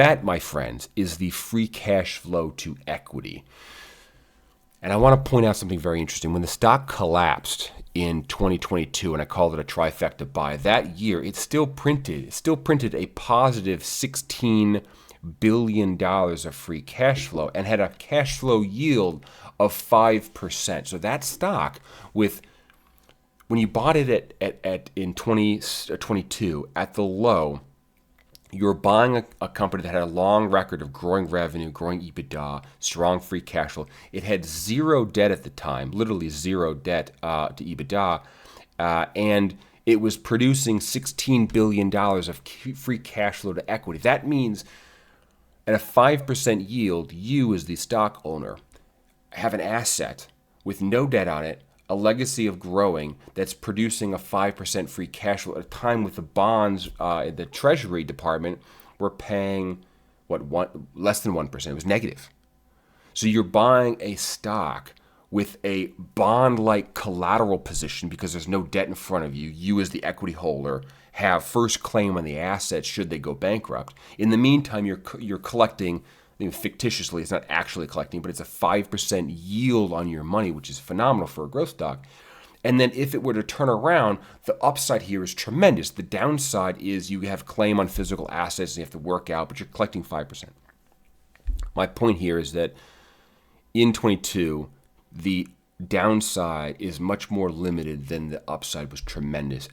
That, my friends, is the free cash flow to equity. And I want to point out something very interesting. When the stock collapsed in 2022, and I called it a trifecta buy, that year it still printed a positive $16 billion of free cash flow and had a cash flow yield of 5%. So that stock, when you bought it in 2022 at the low, you're buying a company that had a long record of growing revenue, growing EBITDA, strong free cash flow. It had zero debt at the time, literally zero debt to EBITDA, and it was producing $16 billion of free cash flow to equity. That means at a 5% yield, you as the stock owner have an asset with no debt on it, a legacy of growing that's producing a 5% free cash flow at a time with the bonds in the Treasury Department were paying less than 1%. It was negative. So you're buying a stock with a bond-like collateral position because there's no debt in front of you. You as the equity holder have first claim on the assets should they go bankrupt. In the meantime, you're collecting, fictitiously, it's not actually collecting, but it's a 5% yield on your money, which is phenomenal for a growth stock. And then if it were to turn around, the upside here is tremendous. The downside is you have claim on physical assets and you have to work out, but you're collecting 5%. My point here is that in 22, the downside is much more limited than the upside was tremendous.